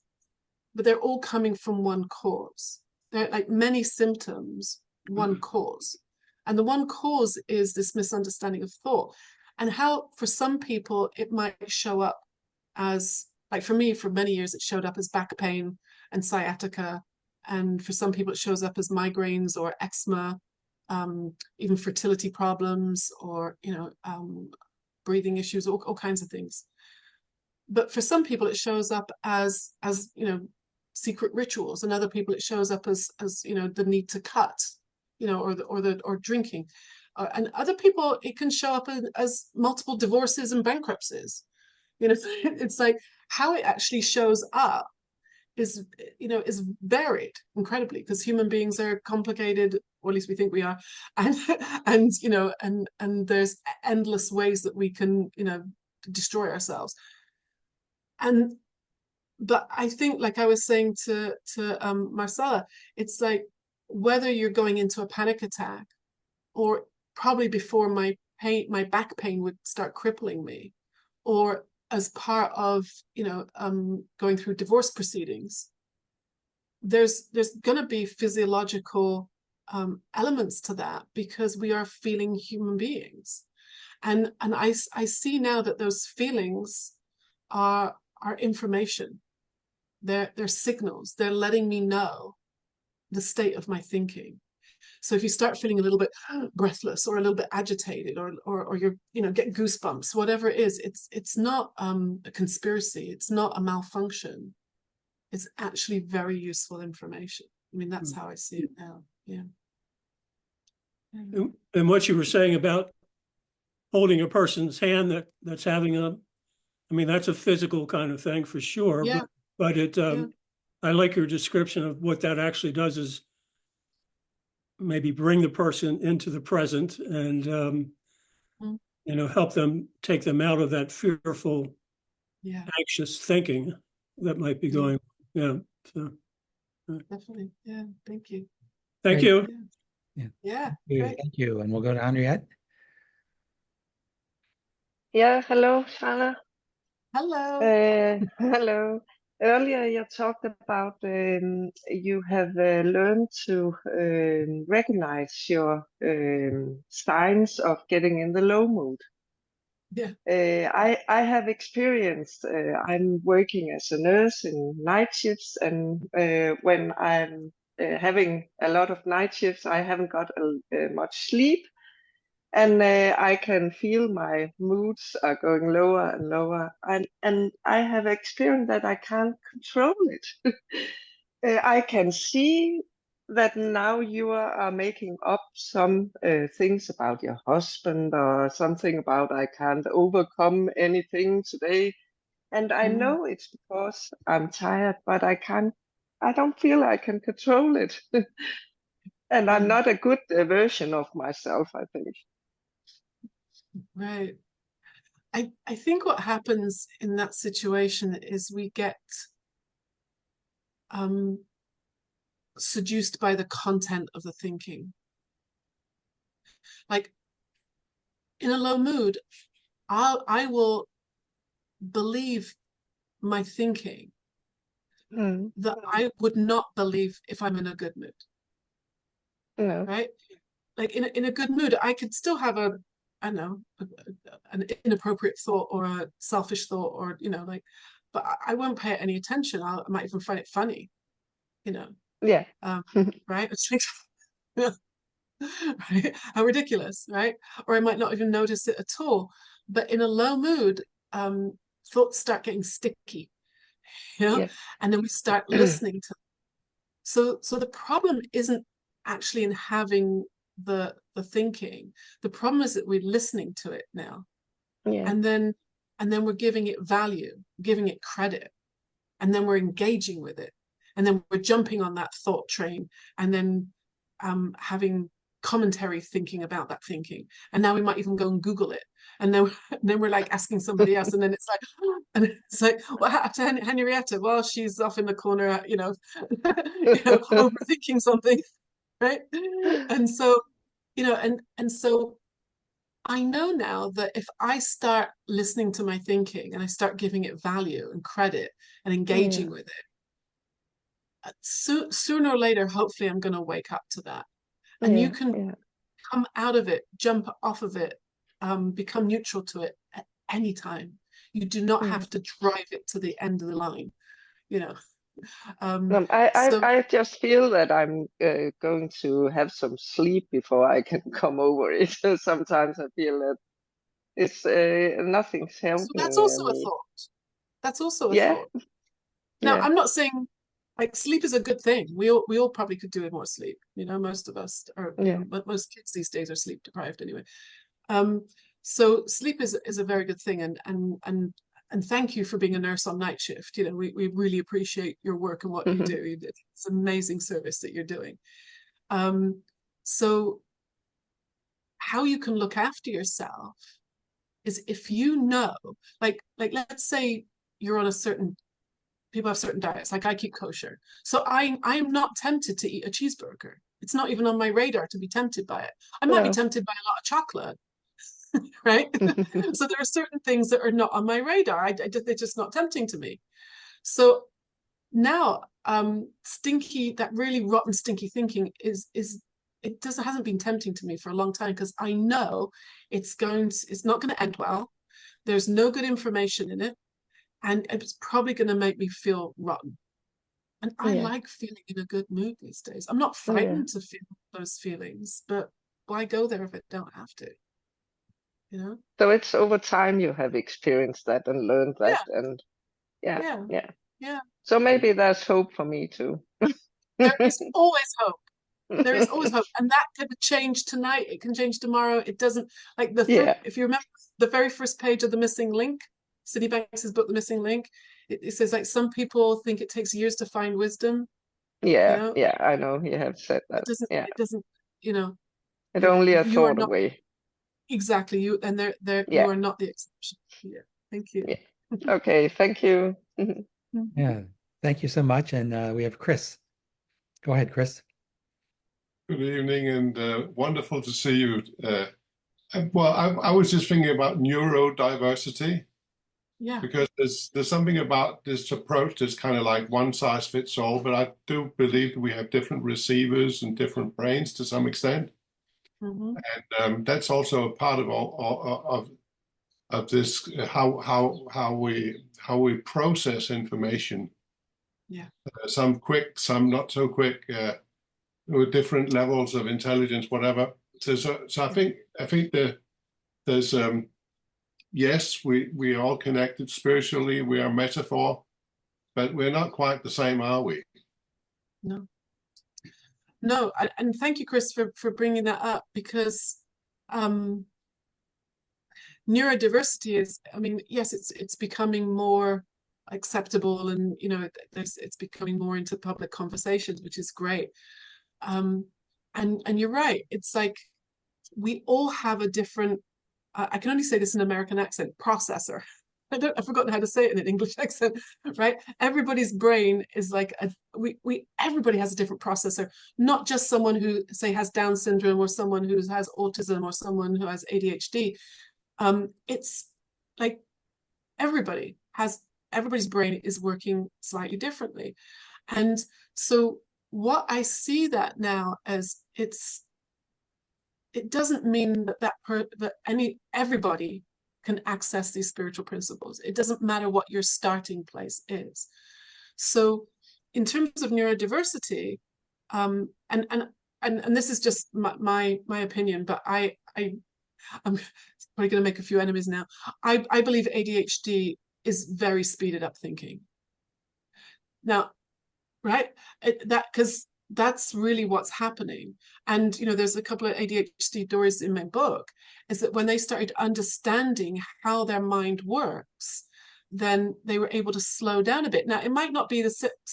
but they're all coming from one cause. They're like many symptoms, one cause. And the one cause is this misunderstanding of thought. And how, for some people, it might show up as, like for me, for many years, it showed up as back pain and sciatica. And for some people, it shows up as migraines or eczema, even fertility problems, or, breathing issues, all kinds of things. But for some people, it shows up as secret rituals, and other people it shows up as the need to cut, or drinking, and other people it can show up as multiple divorces and bankruptcies. It's like how it actually shows up is varied incredibly, because human beings are complicated, or at least we think we are, and there's endless ways that we can destroy ourselves. But I think, like I was saying to Marcella, it's like whether you're going into a panic attack, or probably before my back pain would start crippling me, or as part of going through divorce proceedings, there's going to be physiological elements to that, because we are feeling human beings, and I see now that those feelings are information. They're signals. They're letting me know the state of my thinking. So if you start feeling a little bit breathless, or a little bit agitated, or you're get goosebumps, whatever it is, it's not a conspiracy. It's not a malfunction. It's actually very useful information. I mean, that's how I see it now. Yeah. And what you were saying about holding a person's hand that's having that's a physical kind of thing for sure. Yeah. But it, I like your description of what that actually does is maybe bring the person into the present and, help them, take them out of that fearful, anxious thinking that might be going. Yeah. So, definitely. Yeah. Thank you. Thank you. Yeah. Thank you. And we'll go to Henriette. Yeah, hello, Shana. Hello. Hello. Earlier, you talked about you have learned to recognize your signs of getting in the low mood. Yeah. I have experienced, I'm working as a nurse in night shifts, and when I'm having a lot of night shifts, I haven't got much sleep. And I can feel my moods are going lower and lower. And I have experienced that I can't control it. I can see that now you are making up some things about your husband, or something about I can't overcome anything today. And I know it's because I'm tired, but I don't feel I can control it. And I'm not a good version of myself, I think. Right. I think what happens in that situation is we get seduced by the content of the thinking. Like in a low mood, I will believe my thinking that I would not believe if I'm in a good mood. No. Right? like in a good mood, I could still have I don't know, an inappropriate thought or a selfish thought, or, you know, like, but I won't pay it any attention. I might even find it funny, you know, Yeah. right? It's like, right? How ridiculous, right? Or I might not even notice it at all. But in a low mood, thoughts start getting sticky, you know, Yes. and then we start listening to them. So the problem isn't actually in having the thinking. The problem is that we're listening to it now. Yeah. And then we're giving it value, giving it credit, and then we're engaging with it. And then we're jumping on that thought train, and then having commentary thinking about that thinking. And now we might even go and Google it. And then we're like asking somebody else, and then it's like, what happened to Henrietta? Well, she's off in the corner, you know, overthinking something, right? And so, you know, and so I know now that if I start listening to my thinking and I start giving it value and credit and engaging with it, sooner or later, hopefully I'm going to wake up to that. And you can come out of it, jump off of it, become neutral to it at any time. You do not have to drive it to the end of the line, you know. I just feel that I'm going to have some sleep before I can come over it. Sometimes I feel that it's nothing's helping so that's also a me. thought. That's also a Yeah. thought. Now, Yeah. I'm not saying like sleep is a good thing. We all probably could do with more sleep. You know, most of us are, you know, but most kids these days are sleep deprived anyway. So sleep is a very good thing, and thank you for being a nurse on night shift. You know, we really appreciate your work and what you do. It's an amazing service that you're doing. So how you can look after yourself is if you know, like let's say you're on a certain, people have certain diets, like I keep kosher. So I'm not tempted to eat a cheeseburger. It's not even on my radar to be tempted by it. I might be tempted by a lot of chocolate, right? So there are certain things that are not on my radar. They're just not tempting to me. So now, that really rotten, stinky thinking hasn't been tempting to me for a long time, because I know it's not going to end well. There's no good information in it, and it's probably going to make me feel rotten. And I like feeling in a good mood these days. I'm not frightened to feel those feelings, but why go there if I don't have to? You know? So it's over time you have experienced that and learned that, and Yeah. So maybe there's hope for me too. There is always hope. There is always hope, and that could change tonight. It can change tomorrow. It doesn't, like if you remember the very first page of The Missing Link, Sydney Banks's book, The Missing Link, it says like some people think it takes years to find wisdom. Yeah, You know? yeah, I know you have said that. It doesn't, you know. It only a You are thought not away. exactly you, and you are not the exception. Yeah, thank you. Yeah. Okay, thank you. Yeah, thank you so much. And we have Chris. Go ahead, Chris. Good evening, and wonderful to see you. Well, I was just thinking about neurodiversity. Yeah. Because there's something about this approach that's kind of like one size fits all, but I do believe we have different receivers and different brains to some extent. And that's also a part of this how we process information. Yeah. Some quick, some not so quick, with different levels of intelligence, whatever. So I think that there's yes, we are all connected spiritually. We are metaphor, but we're not quite the same, are we? No, and thank you, Chris, for bringing that up, because neurodiversity is, I mean, yes, it's becoming more acceptable, and you know, it's becoming more into public conversations, which is great. And you're right. It's like we all have a different, I can only say this in American accent, processor. I've forgotten how to say it in an English accent, right? Everybody's brain is like everybody has a different processor, not just someone who, say, has Down syndrome, or someone who has autism, or someone who has ADHD. It's like everybody's brain is working slightly differently. And so what I see that now as, it's it doesn't mean that everybody can access these spiritual principles. It doesn't matter what your starting place is. So in terms of neurodiversity, and this is just my opinion, but I'm probably going to make a few enemies now. I believe ADHD is very speeded up thinking. Now, right? Because that's really what's happening. And, there's a couple of ADHD stories in my book, is that when they started understanding how their mind works, then they were able to slow down a bit. Now, it might not be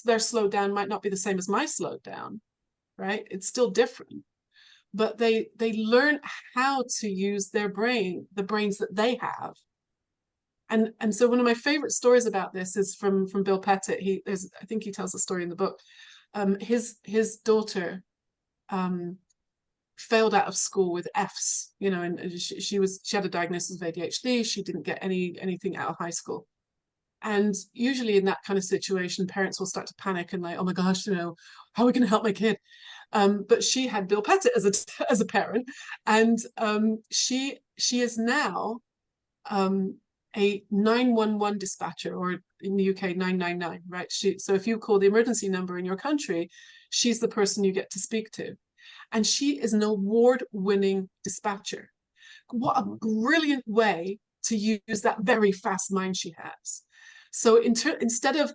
their slow down might not be the same as my slow down, right? It's still different. But they learn how to use their brain, the brains that they have. And so one of my favorite stories about this is from Bill Pettit. I think he tells the story in the book. His daughter failed out of school with Fs, and she had a diagnosis of ADHD. She didn't get anything out of high school. And usually in that kind of situation, parents will start to panic and like, oh my gosh, how are we going to help my kid? But she had Bill Pettit as a parent, and she is now a 911 dispatcher, or in the UK 999, right? So if you call the emergency number in your country, she's the person you get to speak to, and she is an award-winning dispatcher. What a brilliant way to use that very fast mind she has. So instead of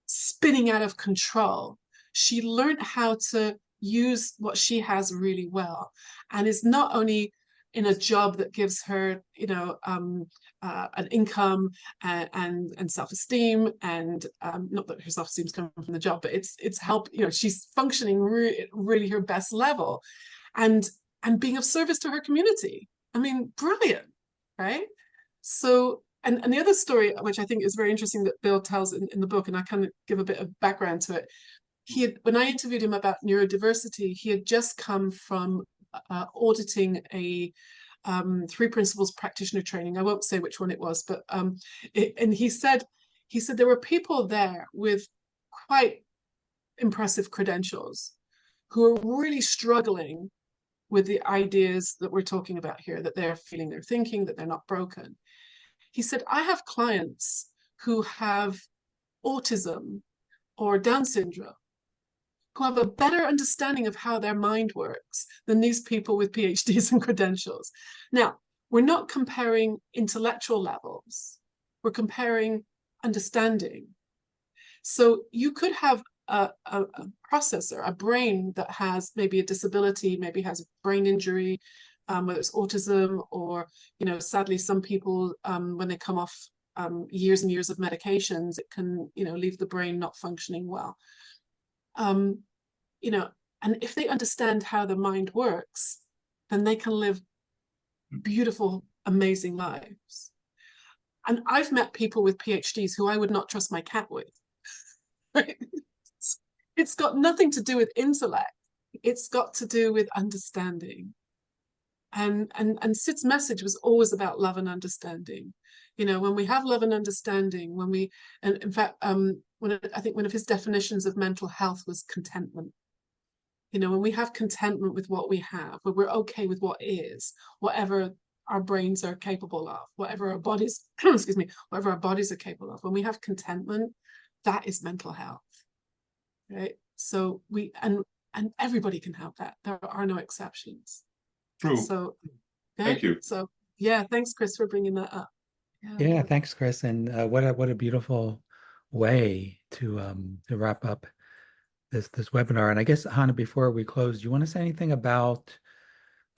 spinning out of control, she learned how to use what she has really well, and is not only in a job that gives her, an income and self-esteem, and not that her self-esteem is coming from the job, but it's help. She's functioning really her best level, and being of service to her community. I mean, brilliant, right? So, and the other story, which I think is very interesting, that Bill tells in the book, and I kind of give a bit of background to it. When I interviewed him about neurodiversity, he had just come from auditing a 3 Principles practitioner training. I won't say which one it was, but and he said there were people there with quite impressive credentials who are really struggling with the ideas that we're talking about here, that they're feeling, they're thinking, that they're not broken. He said, I have clients who have autism or Down syndrome, who have a better understanding of how their mind works than these people with PhDs and credentials. Now, we're not comparing intellectual levels, we're comparing understanding. So you could have a processor, a brain that has maybe a disability, maybe has a brain injury, whether it's autism or, sadly, some people, when they come off years and years of medications, it can, leave the brain not functioning well. And if they understand how the mind works, then they can live beautiful, amazing lives. And I've met people with PhDs who I would not trust my cat with. Right? It's got nothing to do with intellect. It's got to do with understanding. And Sid's message was always about love and understanding. When we have love and understanding, and in fact, I think one of his definitions of mental health was contentment. When we have contentment with what we have, when we're okay with what is, whatever our brains are capable of, whatever our bodies, excuse me, whatever our bodies are capable of, when we have contentment, that is mental health, right? So and everybody can have that. There are no exceptions. True. So, Thank you. So, yeah, thanks, Chris, for bringing that up. Yeah, thanks, Chris. And what a beautiful way to wrap up this webinar. And I guess, Hannah, before we close, do you want to say anything about?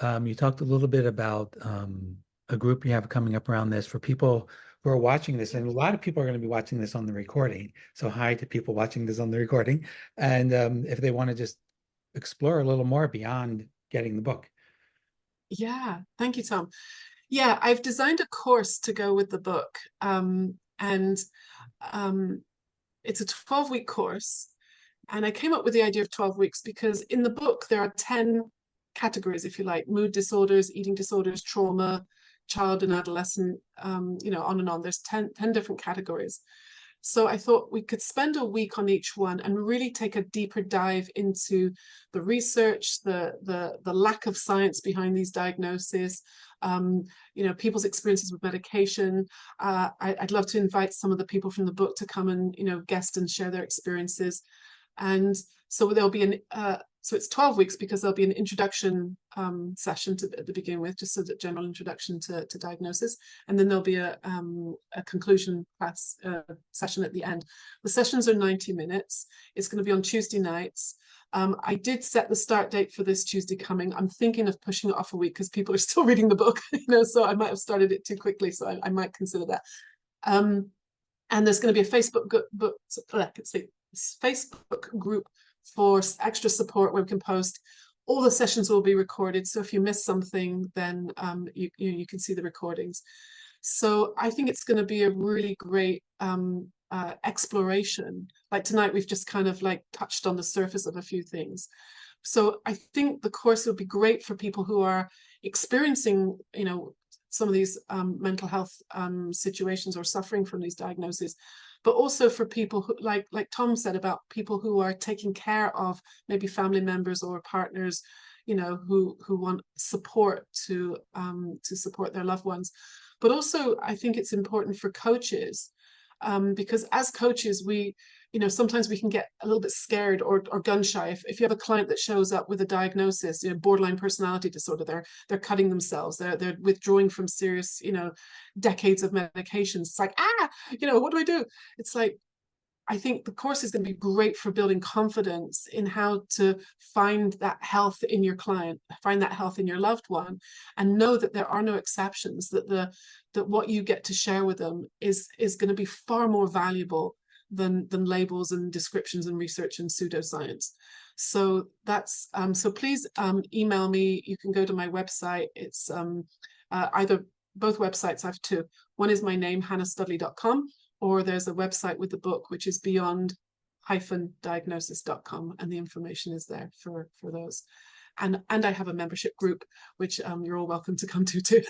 You talked a little bit about a group you have coming up around this for people who are watching this, and a lot of people are going to be watching this on the recording. So hi to people watching this on the recording, and if they want to just explore a little more beyond getting the book. Yeah, thank you, Tom. Yeah, I've designed a course to go with the book, and it's a 12-week course. And I came up with the idea of 12 weeks because in the book there are 10 categories, if you like: mood disorders, eating disorders, trauma, child and adolescent, on and on. There's 10 different categories. So I thought we could spend a week on each one and really take a deeper dive into the research, the lack of science behind these diagnoses, people's experiences with medication. I'd love to invite some of the people from the book to come and, guest and share their experiences. And so there'll be so it's 12 weeks because there'll be an introduction session to begin with, just a general introduction to diagnosis. And then there'll be a conclusion class session at the end. The sessions are 90 minutes. It's going to be on Tuesday nights. I did set the start date for this Tuesday coming. I'm thinking of pushing it off a week because people are still reading the book, so I might have started it too quickly. So I might consider that. And there's going to be a Facebook group for extra support where we can post. All the sessions will be recorded, so if you miss something, then you can see the recordings. So I think it's going to be a really great exploration. Like tonight, we've just kind of like touched on the surface of a few things. So I think the course would be great for people who are experiencing, some of these mental health situations or suffering from these diagnoses, but also for people who, like Tom said, about people who are taking care of maybe family members or partners, who want support to support their loved ones. But also, I think it's important for coaches, because as coaches, we, sometimes we can get a little bit scared or gun shy. If you have a client that shows up with a diagnosis, borderline personality disorder, they're cutting themselves, they're withdrawing from serious, decades of medications. It's like, what do I do? It's like, I think the course is going to be great for building confidence in how to find that health in your client, find that health in your loved one, and know that there are no exceptions, that what you get to share with them is going to be far more valuable than labels and descriptions and research and pseudoscience. So that's so please email me. You can go to my website. It's both websites. I have two. One is my name, hannahstudley.com, or there's a website with the book, which is beyond-diagnosis.com, and the information is there for those. And I have a membership group, which you're all welcome to come to too.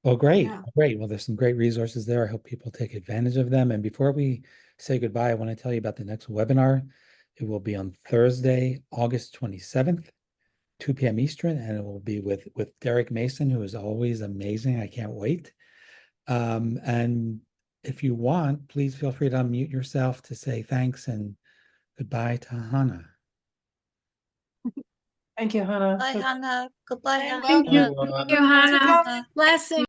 Well, great. Yeah. Great. Well, there's some great resources there. I hope people take advantage of them. And before we say goodbye, I want to tell you about the next webinar. It will be on Thursday, August 27th, 2 p.m. Eastern, and it will be with Derek Mason, who is always amazing. I can't wait. And if you want, please feel free to unmute yourself to say thanks and goodbye to Hannah. Thank you, Hannah. Bye, Hannah. Goodbye, Hannah. Thank you. Thank you, Hannah. Blessings.